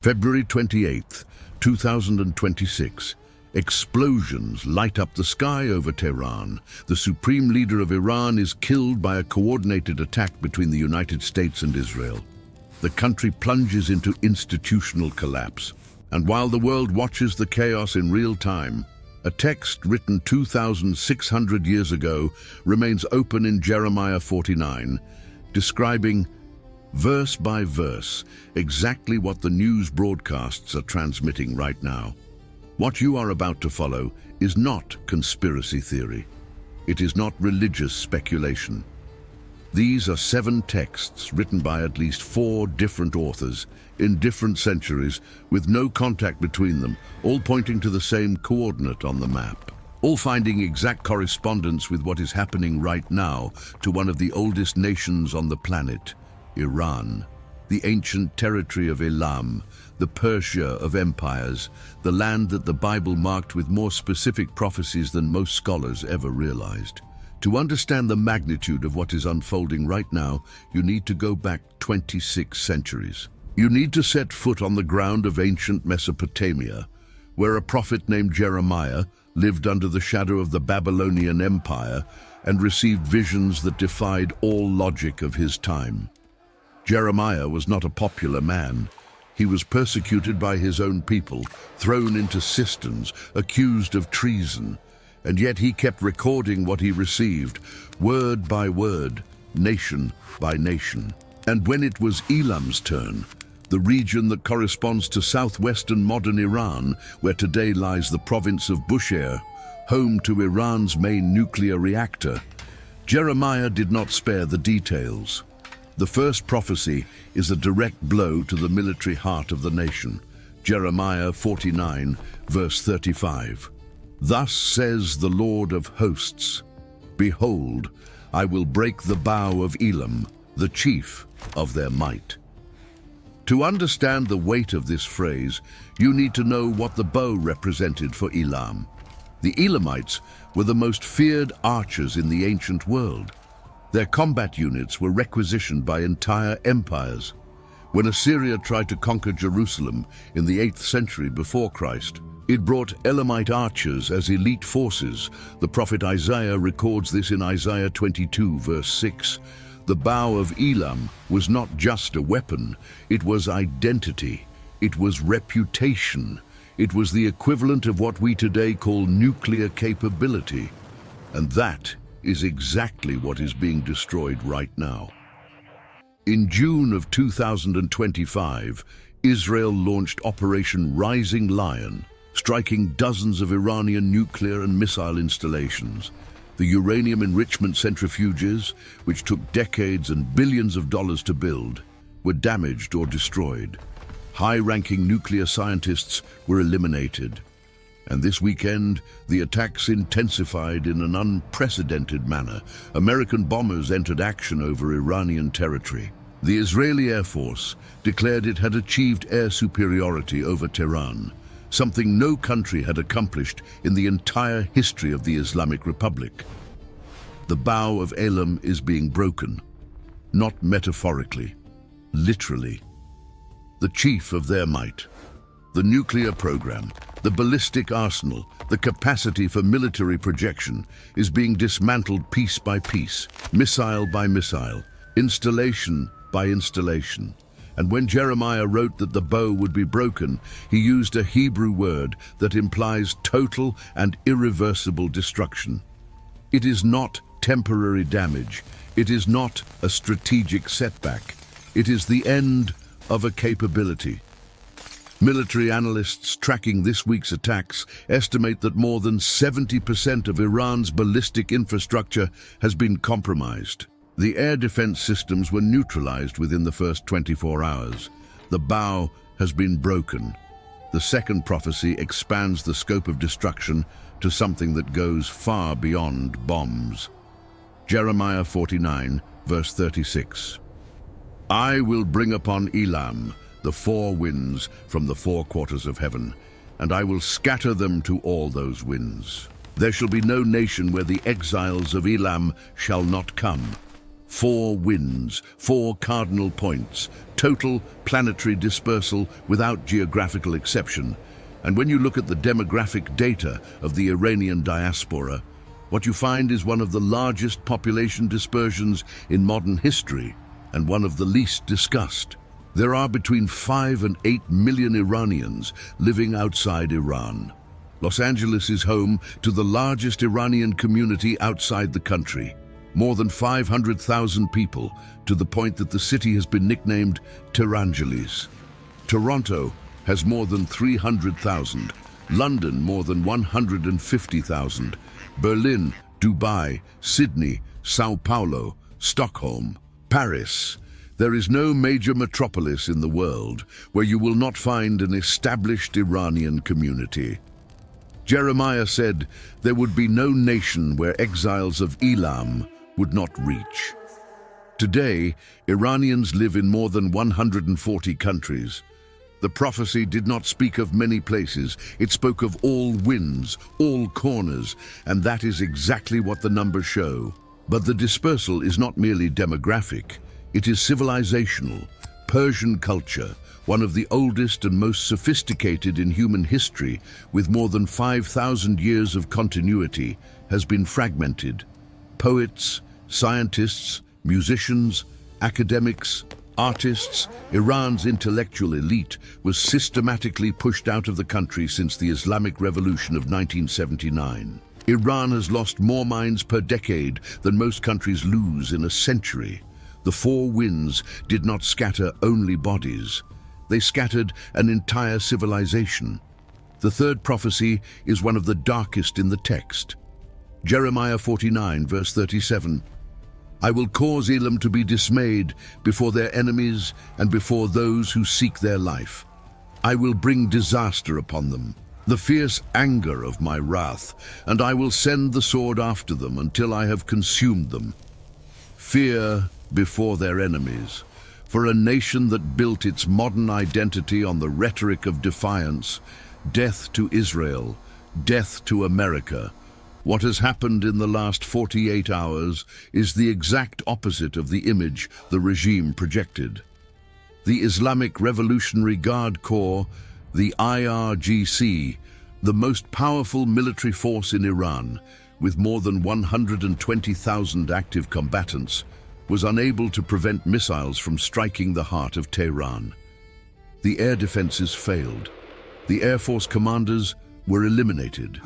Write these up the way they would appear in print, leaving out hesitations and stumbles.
February 28th, 2026. Explosions light up the sky over Tehran. The supreme leader of Iran is killed by a coordinated attack between the United States and Israel. The country plunges into institutional collapse. And while the world watches the chaos in real time, a text written 2,600 years ago remains open in Jeremiah 49, describing verse by verse, exactly what the news broadcasts are transmitting right now. What you are about to follow is not conspiracy theory. It is not religious speculation. These are 7 texts written by at least 4 different authors in different centuries with no contact between them, all pointing to the same coordinate on the map, all finding exact correspondence with what is happening right now to one of the oldest nations on the planet, Iran, the ancient territory of Elam, the Persia of empires, the land that the Bible marked with more specific prophecies than most scholars ever realized. To understand the magnitude of what is unfolding right now, you need to go back 26 centuries. You need to set foot on the ground of ancient Mesopotamia, where a prophet named Jeremiah lived under the shadow of the Babylonian Empire and received visions that defied all logic of his time. Jeremiah was not a popular man. He was persecuted by his own people, thrown into cisterns, accused of treason, and yet he kept recording what he received, word by word, nation by nation. And when it was Elam's turn, the region that corresponds to southwestern modern Iran, where today lies the province of Bushehr, home to Iran's main nuclear reactor, Jeremiah did not spare the details. The first prophecy is a direct blow to the military heart of the nation. Jeremiah 49, verse 35. Thus says the Lord of hosts, behold, I will break the bow of Elam, the chief of their might. To understand the weight of this phrase, you need to know what the bow represented for Elam. The Elamites were the most feared archers in the ancient world. Their combat units were requisitioned by entire empires. When Assyria tried to conquer Jerusalem in the 8th century before Christ, it brought Elamite archers as elite forces. The prophet Isaiah records this in Isaiah 22, verse 6. The bow of Elam was not just a weapon, it was identity, it was reputation, it was the equivalent of what we today call nuclear capability. And that is exactly what is being destroyed right now. In June of 2025, Israel launched Operation Rising Lion, striking dozens of Iranian nuclear and missile installations. The uranium enrichment centrifuges, which took decades and billions of dollars to build, were damaged or destroyed. High-ranking nuclear scientists were eliminated. And this weekend, the attacks intensified in an unprecedented manner. American bombers entered action over Iranian territory. The Israeli Air Force declared it had achieved air superiority over Tehran, something no country had accomplished in the entire history of the Islamic Republic. The bow of Elam is being broken, not metaphorically, literally. The chief of their might, the nuclear program, the ballistic arsenal, the capacity for military projection is being dismantled piece by piece, missile by missile, installation by installation. And when Jeremiah wrote that the bow would be broken, he used a Hebrew word that implies total and irreversible destruction. It is not temporary damage. It is not a strategic setback. It is the end of a capability. Military analysts tracking this week's attacks estimate that more than 70% of Iran's ballistic infrastructure has been compromised. The air defense systems were neutralized within the first 24 hours. The bow has been broken. The second prophecy expands the scope of destruction to something that goes far beyond bombs. Jeremiah 49, verse 36. I will bring upon Elam the 4 winds from the 4 quarters of heaven, and I will scatter them to all those winds. There shall be no nation where the exiles of Elam shall not come. 4 winds, 4 cardinal points, total planetary dispersal without geographical exception. And when you look at the demographic data of the Iranian diaspora, what you find is one of the largest population dispersions in modern history and one of the least discussed. There are between 5 and 8 million Iranians living outside Iran. Los Angeles is home to the largest Iranian community outside the country, more than 500,000 people, to the point that the city has been nicknamed Tehrangeles. Toronto has more than 300,000, London more than 150,000, Berlin, Dubai, Sydney, Sao Paulo, Stockholm, Paris. There is no major metropolis in the world where you will not find an established Iranian community. Jeremiah said there would be no nation where exiles of Elam would not reach. Today, Iranians live in more than 140 countries. The prophecy did not speak of many places. It spoke of all winds, all corners, and that is exactly what the numbers show. But the dispersal is not merely demographic. It is civilizational. Persian culture, one of the oldest and most sophisticated in human history, with more than 5,000 years of continuity, has been fragmented. Poets, scientists, musicians, academics, artists, Iran's intellectual elite was systematically pushed out of the country since the Islamic Revolution of 1979. Iran has lost more minds per decade than most countries lose in a century. The 4 winds did not scatter only bodies. They scattered an entire civilization. The third prophecy is one of the darkest in the text. Jeremiah 49, verse 37. I will cause Elam to be dismayed before their enemies and before those who seek their life. I will bring disaster upon them, the fierce anger of my wrath, and I will send the sword after them until I have consumed them. Fear before their enemies. For a nation that built its modern identity on the rhetoric of defiance, death to Israel, death to America. What has happened in the last 48 hours is the exact opposite of the image the regime projected. The Islamic Revolutionary Guard Corps, the IRGC, the most powerful military force in Iran, with more than 120,000 active combatants, was unable to prevent missiles from striking the heart of Tehran. The air defenses failed. The Air Force commanders were eliminated.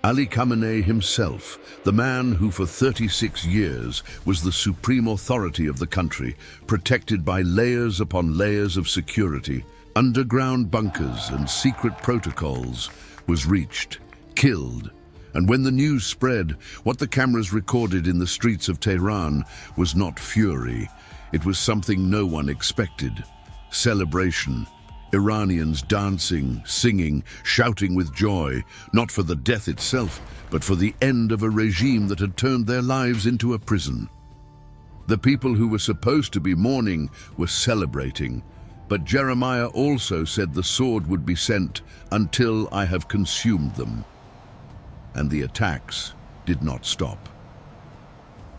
Ali Khamenei himself, the man who for 36 years was the supreme authority of the country, protected by layers upon layers of security, underground bunkers and secret protocols, was reached, killed. And when the news spread, what the cameras recorded in the streets of Tehran was not fury. It was something no one expected. Celebration. Iranians dancing, singing, shouting with joy, not for the death itself, but for the end of a regime that had turned their lives into a prison. The people who were supposed to be mourning were celebrating, but Jeremiah also said the sword would be sent until I have consumed them. And the attacks did not stop.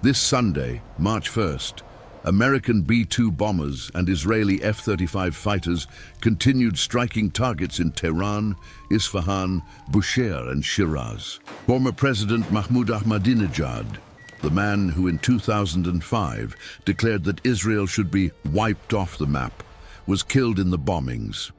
This Sunday, March 1st, American B-2 bombers and Israeli F-35 fighters continued striking targets in Tehran, Isfahan, Bushehr and Shiraz. Former President Mahmoud Ahmadinejad, the man who in 2005 declared that Israel should be wiped off the map, was killed in the bombings.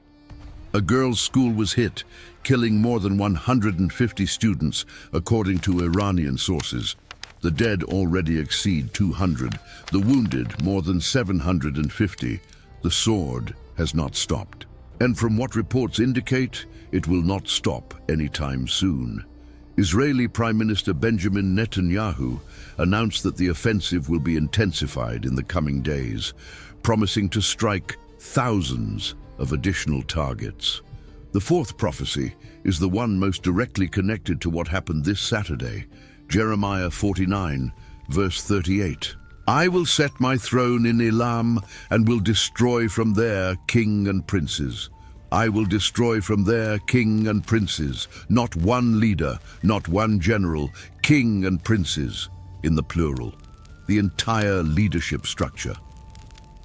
A girls' school was hit, killing more than 150 students, according to Iranian sources. The dead already exceed 200, the wounded more than 750. The sword has not stopped. And from what reports indicate, it will not stop anytime soon. Israeli Prime Minister Benjamin Netanyahu announced that the offensive will be intensified in the coming days, promising to strike thousands of additional targets. The fourth prophecy is the one most directly connected to what happened this Saturday. Jeremiah 49, verse 38. I will set my throne in Elam and will destroy from there king and princes. I will destroy from there king and princes, not one leader, not one general, king and princes, in the plural. the entire leadership structure.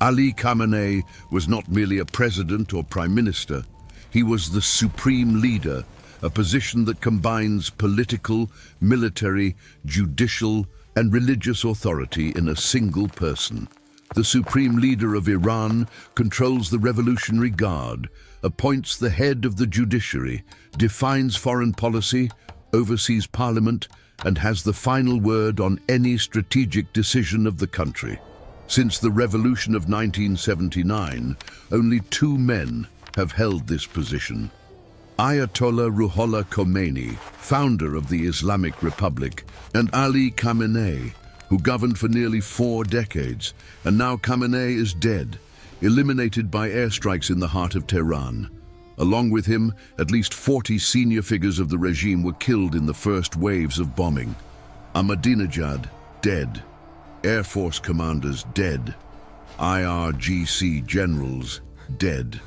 Ali Khamenei was not merely a president or prime minister, he was the supreme leader, a position that combines political, military, judicial, and religious authority in a single person. The supreme leader of Iran controls the Revolutionary Guard, appoints the head of the judiciary, defines foreign policy, oversees parliament, and has the final word on any strategic decision of the country. Since the revolution of 1979, only two men have held this position. Ayatollah Ruhollah Khomeini, founder of the Islamic Republic, and Ali Khamenei, who governed for nearly 4 decades, and now Khamenei is dead, eliminated by airstrikes in the heart of Tehran. Along with him, at least 40 senior figures of the regime were killed in the first waves of bombing. Ahmadinejad, dead. Air Force commanders, dead. IRGC generals, dead.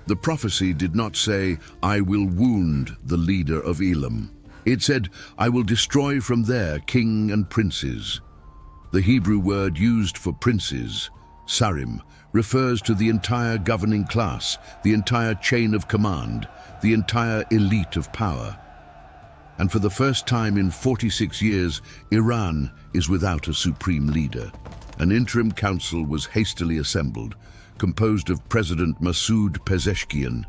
The prophecy did not say, "I will wound the leader of Elam." It said, "I will destroy from there king and princes." The Hebrew word used for princes, sarim, refers to the entire governing class, the entire chain of command, the entire elite of power. And for the first time in 46 years, Iran is without a supreme leader. An interim council was hastily assembled, composed of President Masoud Pezeshkian,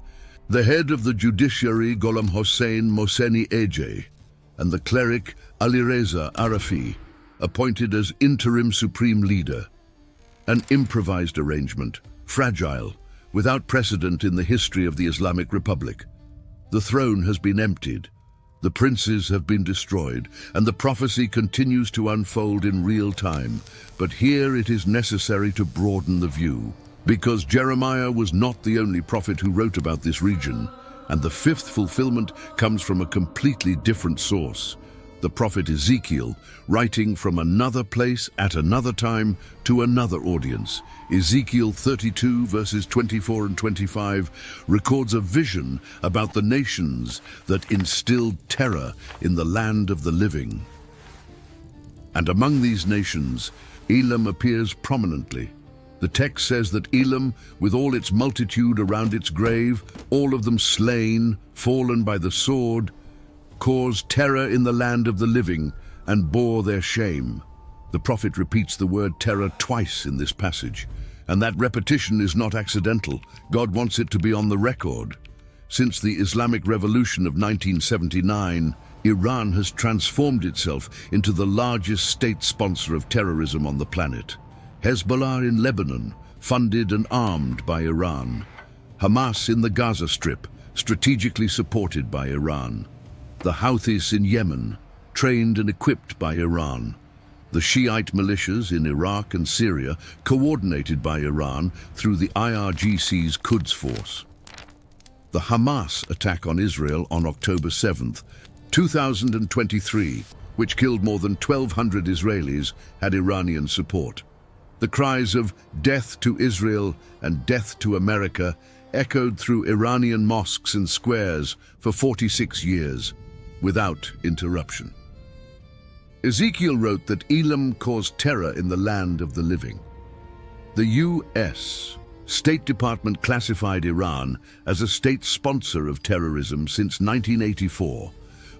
the head of the judiciary Gholam Hossein Mohseni Ejei, and the cleric Alireza Arafi, appointed as interim supreme leader. An improvised arrangement, fragile, without precedent in the history of the Islamic Republic. The throne has been emptied, the princes have been destroyed, and the prophecy continues to unfold in real time. But here it is necessary to broaden the view, because Jeremiah was not the only prophet who wrote about this region, and the 5th fulfillment comes from a completely different source. The prophet Ezekiel, writing from another place at another time to another audience. Ezekiel 32 verses 24 and 25 records a vision about the nations that instilled terror in the land of the living. And among these nations, Elam appears prominently. The text says that Elam, with all its multitude around its grave, all of them slain, fallen by the sword, caused terror in the land of the living and bore their shame. The prophet repeats the word terror twice in this passage, and that repetition is not accidental. God wants it to be on the record. Since the Islamic Revolution of 1979, Iran has transformed itself into the largest state sponsor of terrorism on the planet. Hezbollah in Lebanon, funded and armed by Iran. Hamas in the Gaza Strip, strategically supported by Iran. The Houthis in Yemen, trained and equipped by Iran. The Shiite militias in Iraq and Syria, coordinated by Iran through the IRGC's Quds Force. The Hamas attack on Israel on October 7th, 2023, which killed more than 1,200 Israelis, had Iranian support. The cries of "Death to Israel" and "Death to America" echoed through Iranian mosques and squares for 46 years, without interruption. Ezekiel wrote that Elam caused terror in the land of the living. The U.S. State Department classified Iran as a state sponsor of terrorism since 1984,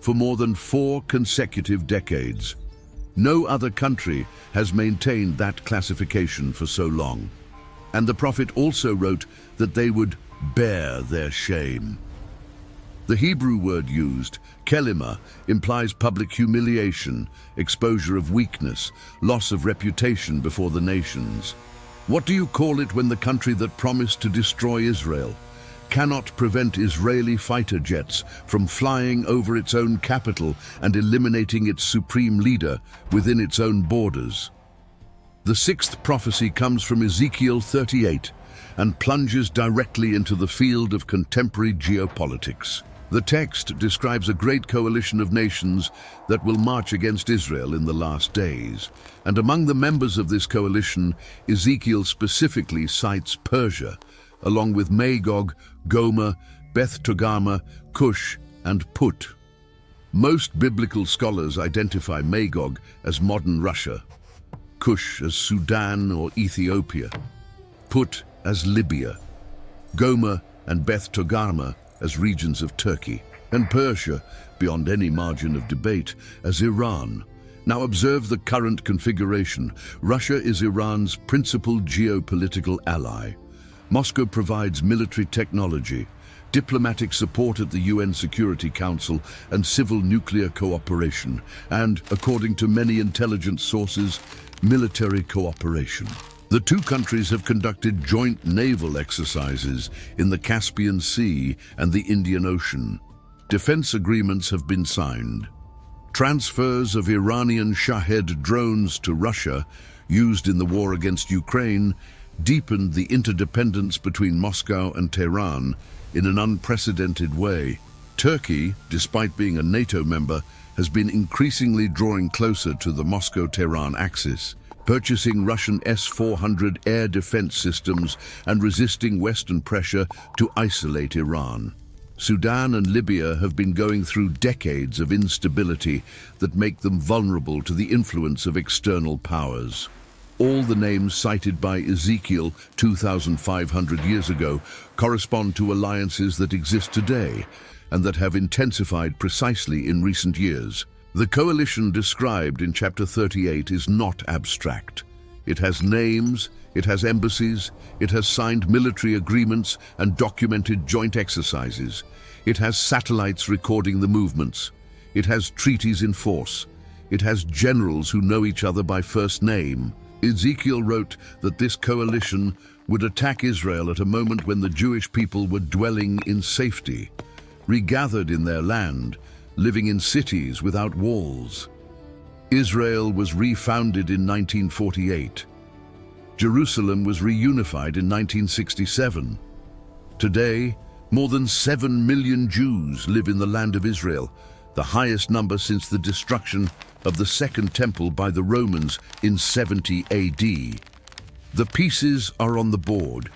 for more than 4 consecutive decades. No other country has maintained that classification for so long. And the prophet also wrote that they would bear their shame. The Hebrew word used, kelima, implies public humiliation, exposure of weakness, loss of reputation before the nations. What do you call it when the country that promised to destroy Israel cannot prevent Israeli fighter jets from flying over its own capital and eliminating its supreme leader within its own borders? The 6th prophecy comes from Ezekiel 38 and plunges directly into the field of contemporary geopolitics. The text describes a great coalition of nations that will march against Israel in the last days. And among the members of this coalition, Ezekiel specifically cites Persia, along with Magog, Gomer, Beth Togarmah, Cush, and Put. Most biblical scholars identify Magog as modern Russia. Cush as Sudan or Ethiopia, Put as Libya, Gomer and Beth Togarmah as regions of Turkey, and Persia, beyond any margin of debate, as Iran. Now observe the current configuration. Russia is Iran's principal geopolitical ally. Moscow provides military technology, diplomatic support at the UN Security Council, and civil nuclear cooperation, and, according to many intelligence sources, military cooperation. The two countries have conducted joint naval exercises in the Caspian Sea and the Indian Ocean. Defense agreements have been signed. Transfers of Iranian Shahed drones to Russia, used in the war against Ukraine, deepened the interdependence between Moscow and Tehran in an unprecedented way. Turkey, despite being a NATO member, has been increasingly drawing closer to the Moscow-Tehran axis, purchasing Russian S-400 air defense systems and resisting Western pressure to isolate Iran. Sudan and Libya have been going through decades of instability that make them vulnerable to the influence of external powers. All the names cited by Ezekiel 2,500 years ago correspond to alliances that exist today and that have intensified precisely in recent years. The coalition described in chapter 38 is not abstract. It has names, it has embassies, it has signed military agreements and documented joint exercises. It has satellites recording the movements. It has treaties in force. It has generals who know each other by first name. Ezekiel wrote that this coalition would attack Israel at a moment when the Jewish people were dwelling in safety, regathered in their land, living in cities without walls. Israel was refounded in 1948. Jerusalem was reunified in 1967. Today, more than 7 million Jews live in the land of Israel, the highest number since the destruction of the Second Temple by the Romans in 70 AD. The pieces are on the board,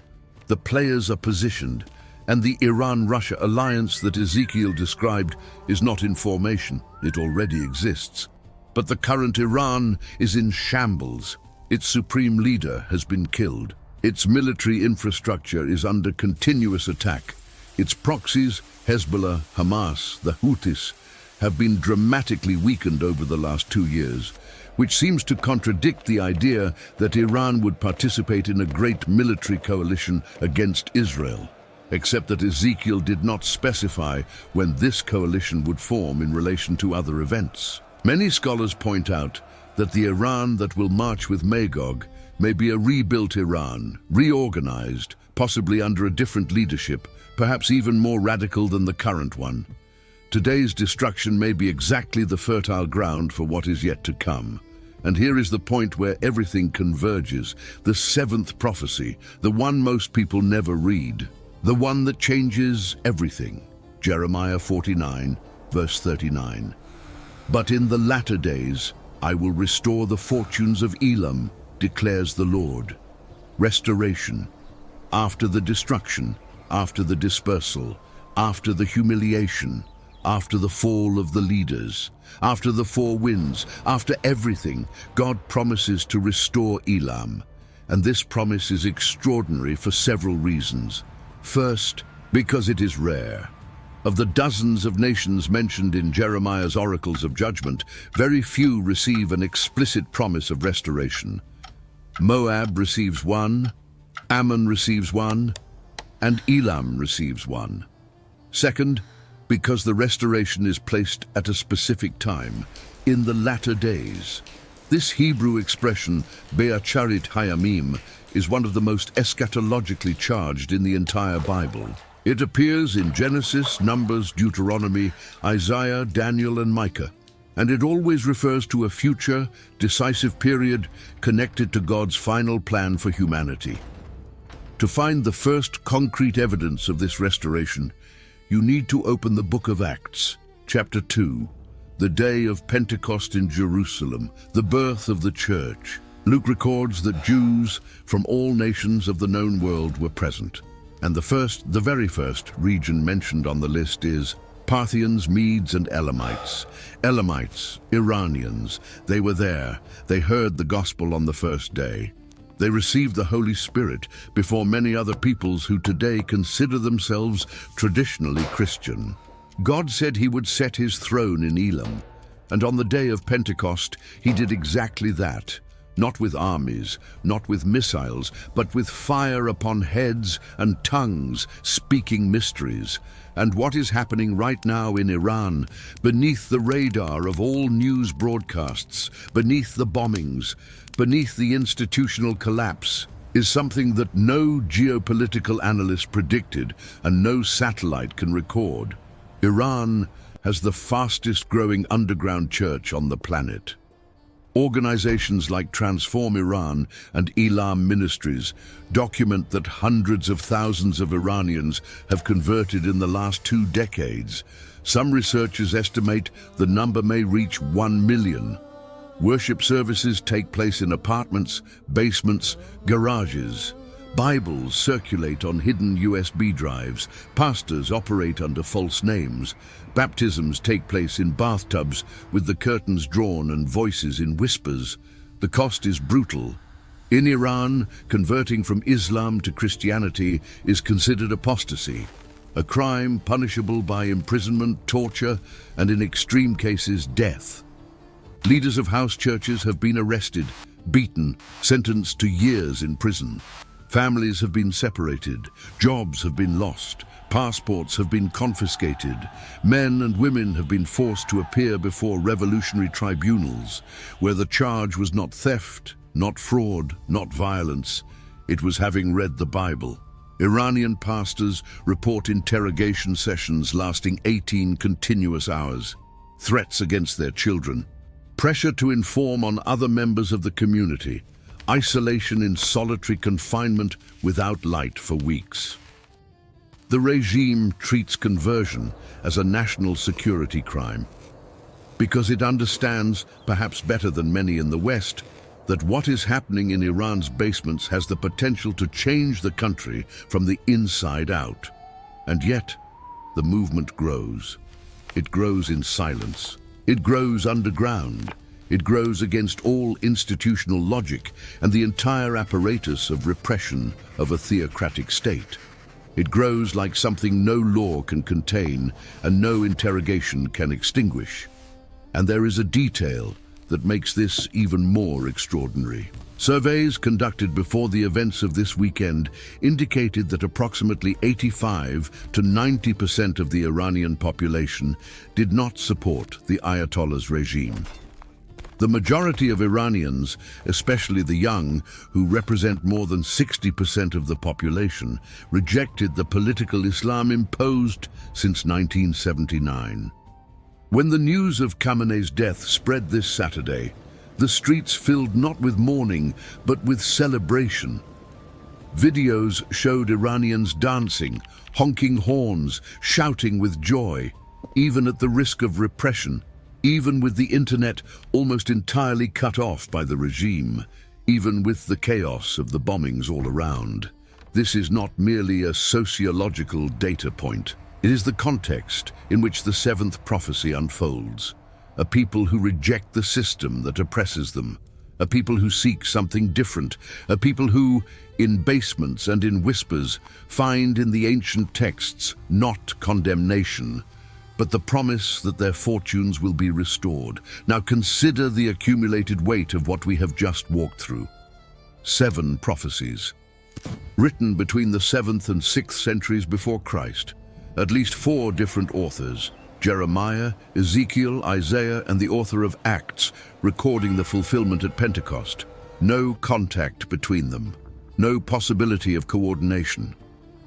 the players are positioned, and the Iran-Russia alliance that Ezekiel described is not in formation, it already exists. But the current Iran is in shambles. Its supreme leader has been killed. Its military infrastructure is under continuous attack. Its proxies, Hezbollah, Hamas, the Houthis, have been dramatically weakened over the last 2 years, which seems to contradict the idea that Iran would participate in a great military coalition against Israel, except that Ezekiel did not specify when this coalition would form in relation to other events. Many scholars point out that the Iran that will march with Magog may be a rebuilt Iran, reorganized, possibly under a different leadership, perhaps even more radical than the current one. Today's destruction may be exactly the fertile ground for what is yet to come. And here is the point where everything converges, the seventh prophecy, the one most people never read, the one that changes everything. Jeremiah 49, verse 39. But in the latter days I will restore the fortunes of Elam, declares the Lord. Restoration. After the destruction, after the dispersal, after the humiliation, after the fall of the leaders, after the four winds, after everything, God promises to restore Elam. And this promise is extraordinary for several reasons. First, because it is rare. Of the dozens of nations mentioned in Jeremiah's oracles of judgment, very few receive an explicit promise of restoration. Moab receives one, Ammon receives one, and Elam receives one. Second, because the restoration is placed at a specific time, in the latter days. This Hebrew expression, Be'acharit Hayamim, is one of the most eschatologically charged in the entire Bible. It appears in Genesis, Numbers, Deuteronomy, Isaiah, Daniel, and Micah, and it always refers to a future, decisive period connected to God's final plan for humanity. To find the first concrete evidence of this restoration, you need to open the book of Acts, chapter 2, the day of Pentecost in Jerusalem, the birth of the church. Luke records that Jews from all nations of the known world were present. And the very first region mentioned on the list is Parthians, Medes, and Elamites. Elamites, Iranians, they were there. They heard the gospel on the first day. They received the Holy Spirit before many other peoples who today consider themselves traditionally Christian. God said he would set his throne in Elam, and on the day of Pentecost, he did exactly that. Not with armies, not with missiles, but with fire upon heads and tongues, speaking mysteries. And what is happening right now in Iran, beneath the radar of all news broadcasts, beneath the bombings, beneath the institutional collapse, is something that no geopolitical analyst predicted and no satellite can record. Iran has the fastest growing underground church on the planet. Organizations like Transform Iran and Elam Ministries document that hundreds of thousands of Iranians have converted in the last 2 decades. Some researchers estimate the number may reach 1 million. Worship services take place in apartments, basements, garages. Bibles circulate on hidden USB drives. Pastors operate under false names. Baptisms take place in bathtubs with the curtains drawn and voices in whispers. The cost is brutal. In Iran, converting from Islam to Christianity is considered apostasy, a crime punishable by imprisonment, torture, and in extreme cases, death. Leaders of house churches have been arrested, beaten, sentenced to years in prison. Families have been separated, jobs have been lost, passports have been confiscated, men and women have been forced to appear before revolutionary tribunals, where the charge was not theft, not fraud, not violence. It was having read the Bible. Iranian pastors report interrogation sessions lasting 18 continuous hours, threats against their children, pressure to inform on other members of the community, isolation in solitary confinement without light for weeks. The regime treats conversion as a national security crime because it understands, perhaps better than many in the West, that what is happening in Iran's basements has the potential to change the country from the inside out. And yet, the movement grows. It grows in silence. It grows underground. It grows against all institutional logic and the entire apparatus of repression of a theocratic state. It grows like something no law can contain and no interrogation can extinguish. And there is a detail that makes this even more extraordinary. Surveys conducted before the events of this weekend indicated that approximately 85 to 90% of the Iranian population did not support the Ayatollah's regime. The majority of Iranians, especially the young, who represent more than 60% of the population, rejected the political Islam imposed since 1979. When the news of Khamenei's death spread this Saturday, the streets filled not with mourning, but with celebration. Videos showed Iranians dancing, honking horns, shouting with joy, even at the risk of repression. Even with the internet almost entirely cut off by the regime, even with the chaos of the bombings all around. This is not merely a sociological data point. It is the context in which the 7th prophecy unfolds. A people who reject the system that oppresses them. A people who seek something different. A people who, in basements and in whispers, find in the ancient texts not condemnation, but the promise that their fortunes will be restored. Now consider the accumulated weight of what we have just walked through. 7 prophecies, written between the 7th and 6th centuries before Christ. At least 4 different authors, Jeremiah, Ezekiel, Isaiah, and the author of Acts, recording the fulfillment at Pentecost. No contact between them, no possibility of coordination,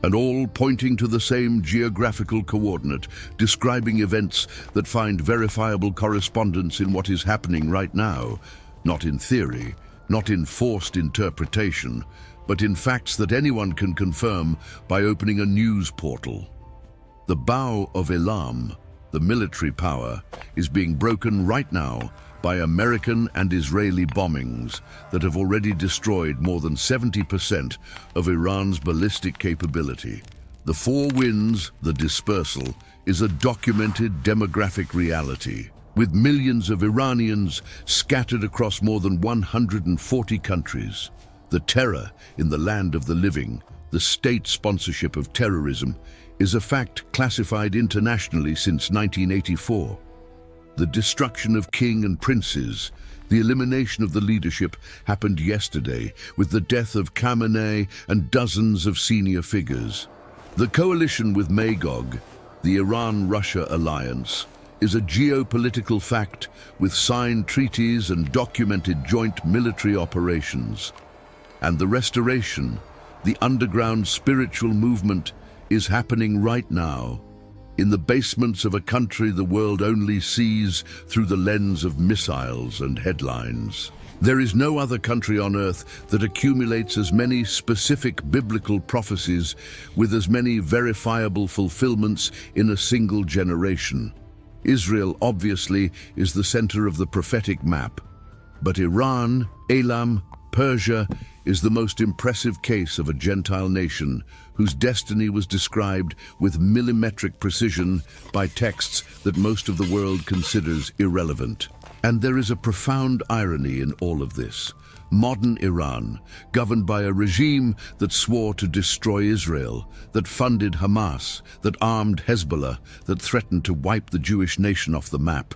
and all pointing to the same geographical coordinate, describing events that find verifiable correspondence in what is happening right now, not in theory, not in forced interpretation, but in facts that anyone can confirm by opening a news portal. The bow of Elam, the military power, is being broken right now by American and Israeli bombings that have already destroyed more than 70% of Iran's ballistic capability. The four winds, the dispersal, is a documented demographic reality, with millions of Iranians scattered across more than 140 countries. The terror in the land of the living, the state sponsorship of terrorism, is a fact classified internationally since 1984. The destruction of king and princes, the elimination of the leadership happened yesterday with the death of Khamenei and dozens of senior figures. The coalition with Magog, the Iran-Russia alliance, is a geopolitical fact with signed treaties and documented joint military operations. And the restoration, the underground spiritual movement, is happening right now, in the basements of a country the world only sees through the lens of missiles and headlines. There is no other country on earth that accumulates as many specific biblical prophecies with as many verifiable fulfillments in a single generation. Israel, obviously, is the center of the prophetic map, but Iran, Elam, Persia is the most impressive case of a Gentile nation whose destiny was described with millimetric precision by texts that most of the world considers irrelevant. And there is a profound irony in all of this. Modern Iran, governed by a regime that swore to destroy Israel, that funded Hamas, that armed Hezbollah, that threatened to wipe the Jewish nation off the map,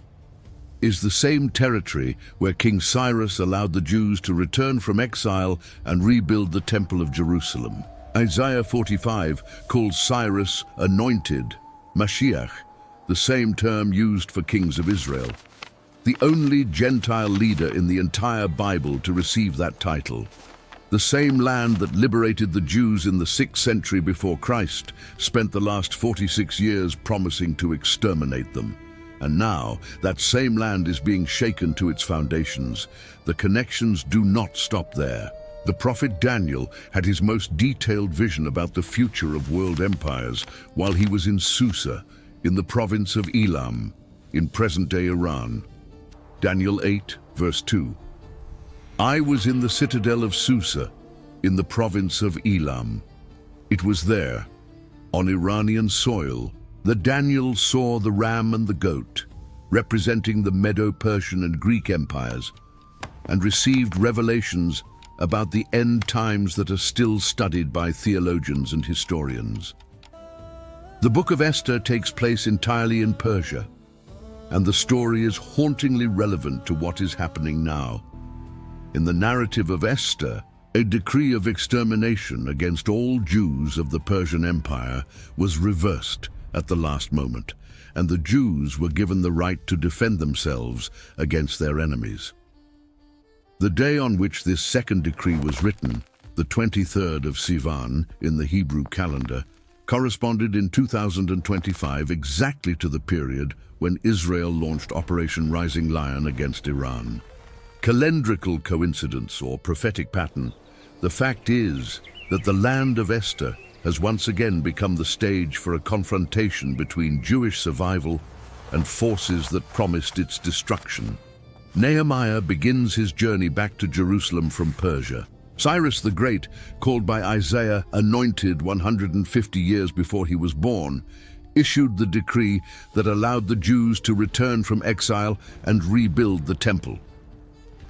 is the same territory where King Cyrus allowed the Jews to return from exile and rebuild the Temple of Jerusalem. Isaiah 45 calls Cyrus anointed, Mashiach, the same term used for kings of Israel. The only Gentile leader in the entire Bible to receive that title. The same land that liberated the Jews in the 6th century before Christ spent the last 46 years promising to exterminate them. And now, that same land is being shaken to its foundations. The connections do not stop there. The prophet Daniel had his most detailed vision about the future of world empires while he was in Susa, in the province of Elam, in present-day Iran. Daniel 8, verse 2. I was in the citadel of Susa, in the province of Elam. It was there, on Iranian soil, that Daniel saw the ram and the goat, representing the Medo-Persian and Greek empires, and received revelations about the end times that are still studied by theologians and historians. The book of Esther takes place entirely in Persia, and the story is hauntingly relevant to what is happening now. In the narrative of Esther, a decree of extermination against all Jews of the Persian Empire was reversed at the last moment, and the Jews were given the right to defend themselves against their enemies. The day on which this second decree was written, the 23rd of Sivan in the Hebrew calendar, corresponded in 2025 exactly to the period when Israel launched Operation Rising Lion against Iran. Calendrical coincidence or prophetic pattern, the fact is that the land of Esther has once again become the stage for a confrontation between Jewish survival and forces that promised its destruction. Nehemiah begins his journey back to Jerusalem from Persia. Cyrus the Great, called by Isaiah anointed 150 years before he was born, issued the decree that allowed the Jews to return from exile and rebuild the temple.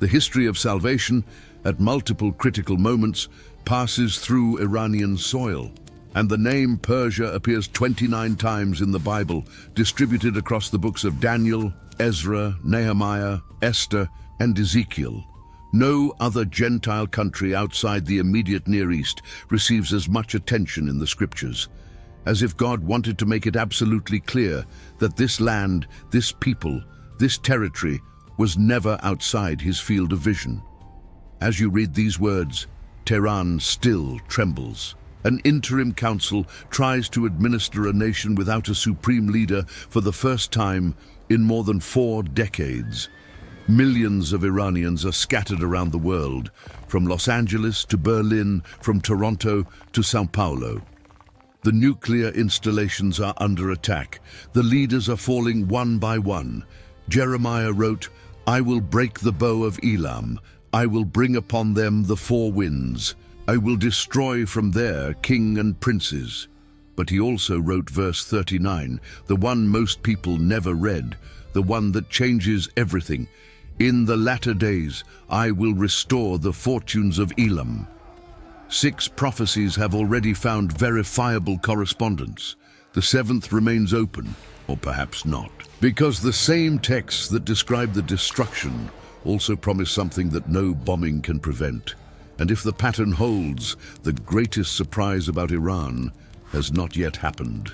The history of salvation, at multiple critical moments, passes through Iranian soil, and the name Persia appears 29 times in the Bible, distributed across the books of Daniel, Ezra, Nehemiah, Esther, and Ezekiel. No other Gentile country outside the immediate Near East receives as much attention in the scriptures, as if God wanted to make it absolutely clear that this land, this people, this territory was never outside his field of vision. As you read these words, Tehran still trembles. An interim council tries to administer a nation without a supreme leader for the first time in more than 4 decades. Millions of Iranians are scattered around the world, from Los Angeles to Berlin, from Toronto to São Paulo. The nuclear installations are under attack. The leaders are falling one by one. Jeremiah wrote, I will break the bow of Elam. I will bring upon them the 4 winds. I will destroy from there king and princes. But he also wrote verse 39, the one most people never read, the one that changes everything. In the latter days, I will restore the fortunes of Elam. 6 prophecies have already found verifiable correspondence. The 7th remains open, or perhaps not. Because the same texts that describe the destruction also promise something that no bombing can prevent. And if the pattern holds, the greatest surprise about Iran has not yet happened.